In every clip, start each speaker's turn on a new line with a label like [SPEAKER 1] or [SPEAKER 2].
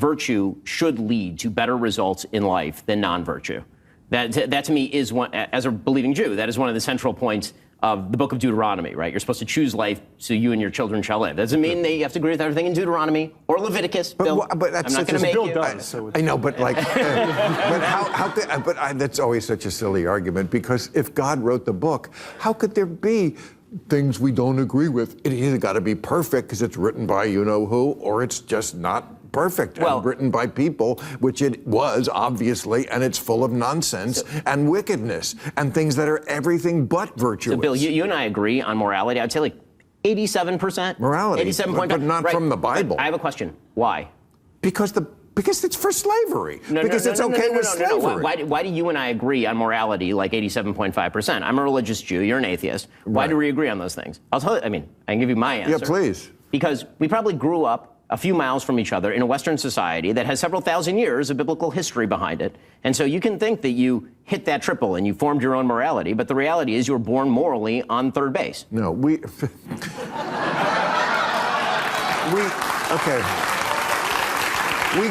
[SPEAKER 1] virtue should lead to better results in life than non-virtue. That to me is one, as a believing Jew, that is one of the central points of the book of Deuteronomy, right? You're supposed to choose life so you and your children shall live. Doesn't mean that you have to agree with everything in Deuteronomy or Leviticus. Bill,
[SPEAKER 2] but that's
[SPEAKER 1] I'm not going to make
[SPEAKER 3] Bill
[SPEAKER 1] you.
[SPEAKER 3] does.
[SPEAKER 2] I know, but like, that's always such a silly argument, because if God wrote the book, how could there be things we don't agree with? It either got to be perfect because it's written by you know who, or it's just not perfect and written by people, which it was, obviously, and it's full of nonsense and wickedness and things that are everything but virtuous.
[SPEAKER 1] So, Bill, you and I agree on morality. I'd say like 87%.
[SPEAKER 2] Morality,
[SPEAKER 1] 87.5.
[SPEAKER 2] but not from the Bible.
[SPEAKER 1] I have a question. Why?
[SPEAKER 2] Because it's for slavery. Because it's okay with slavery.
[SPEAKER 1] Why do you and I agree on morality like 87.5%? I'm a religious Jew. You're an atheist. Why do we agree on those things? I'll tell you. I mean, I can give you my answer.
[SPEAKER 2] Yeah, please.
[SPEAKER 1] Because we probably grew up a few miles from each other in a Western society that has several thousand years of biblical history behind it. And so you can think that you hit that triple and you formed your own morality, but the reality is you were born morally on third base.
[SPEAKER 2] No, okay. We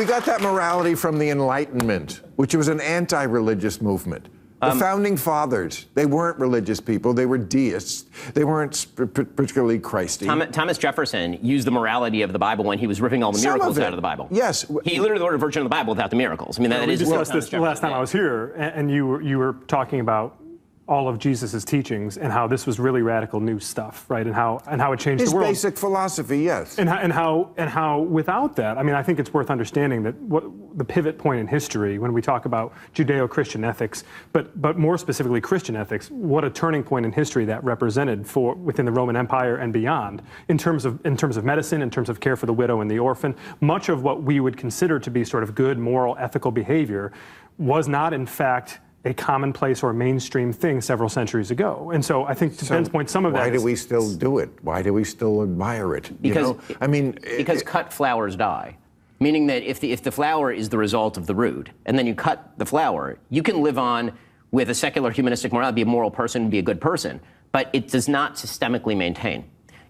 [SPEAKER 2] got that morality from the Enlightenment, which was an anti-religious movement. The Founding Fathers, they weren't religious people. They were deists. They weren't particularly Christy.
[SPEAKER 1] Thomas Jefferson used the morality of the Bible when he was ripping all the miracles out of the Bible.
[SPEAKER 2] Yes.
[SPEAKER 1] He literally wrote a version of the Bible without the miracles. I mean, that
[SPEAKER 3] we
[SPEAKER 1] is
[SPEAKER 3] discussed this the last time I was here, and you were talking about all of Jesus's teachings and how this was really radical new stuff, right? And how it changed the world.
[SPEAKER 2] His basic philosophy, yes.
[SPEAKER 3] And how without that, I mean, I think it's worth understanding that what the pivot point in history when we talk about Judeo-Christian ethics, but more specifically Christian ethics, what a turning point in history that represented for within the Roman Empire and beyond in terms of medicine, in terms of care for the widow and the orphan. Much of what we would consider to be sort of good moral ethical behavior was not in fact a commonplace or mainstream thing several centuries ago. And so I think to Ben's point, some of that
[SPEAKER 2] Why do we still do it? Why do we still admire it?
[SPEAKER 1] Because,
[SPEAKER 2] I mean,
[SPEAKER 1] because cut flowers die. Meaning that if the flower is the result of the root, and then you cut the flower, you can live on with a secular humanistic morality, be a moral person, be a good person, but it does not systemically maintain.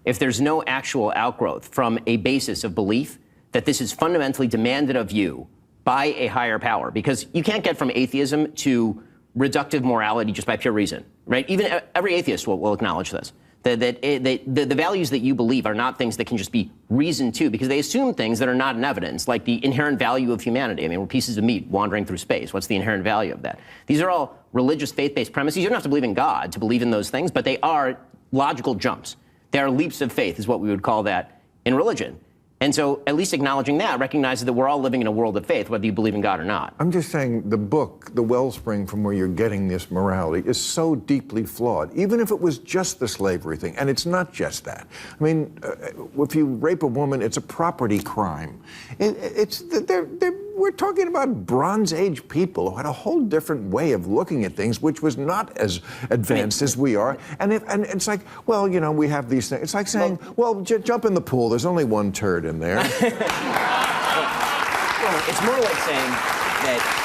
[SPEAKER 1] If there's no actual outgrowth from a basis of belief that this is fundamentally demanded of you by a higher power, because you can't get from atheism to reductive morality just by pure reason, right? Even every atheist will acknowledge this, that the values that you believe are not things that can just be reasoned to, because they assume things that are not in evidence, like the inherent value of humanity. I mean, we're pieces of meat wandering through space. What's the inherent value of that? These are all religious, faith-based premises. You don't have to believe in God to believe in those things, but they are logical jumps. They are leaps of faith, is what we would call that in religion. And so at least acknowledging that recognizes that we're all living in a world of faith, whether you believe in God or not.
[SPEAKER 2] I'm just saying the book, the wellspring from where you're getting this morality, is so deeply flawed, even if it was just the slavery thing. And it's not just that. I mean, if you rape a woman, it's a property crime. We're talking about Bronze Age people who had a whole different way of looking at things, which was not as advanced as we are. And it's like, well, you know, we have these things. It's like saying, well, jump in the pool. There's only one turd in there.
[SPEAKER 1] Well, it's more like saying that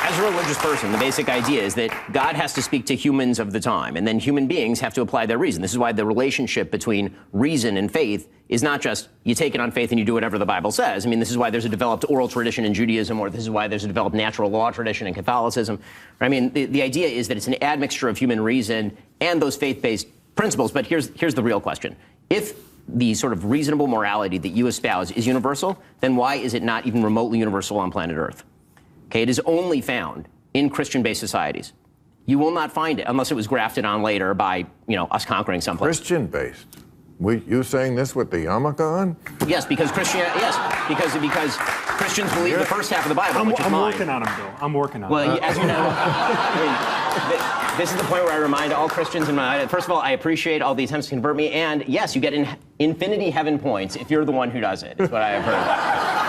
[SPEAKER 1] as a religious person, the basic idea is that God has to speak to humans of the time, and then human beings have to apply their reason. This is why the relationship between reason and faith is not just you take it on faith and you do whatever the Bible says. I mean, this is why there's a developed oral tradition in Judaism, or this is why there's a developed natural law tradition in Catholicism. I mean, the idea is that it's an admixture of human reason and those faith-based principles. But here's the real question. If the sort of reasonable morality that you espouse is universal, then why is it not even remotely universal on planet Earth? Okay, it is only found in Christian-based societies. You will not find it unless it was grafted on later by, you know, us conquering someplace.
[SPEAKER 2] Christian-based? You saying this with the yarmulke on?
[SPEAKER 1] Yes, because because Christians believe the first half of the Bible, which is mine.
[SPEAKER 3] I'm working on them, Bill. I'm working on them.
[SPEAKER 1] Well, as you know, I mean, this is the point where I remind all Christians in my first of all, I appreciate all the attempts to convert me, and yes, you get infinity heaven points if you're the one who does it. Is what I have heard.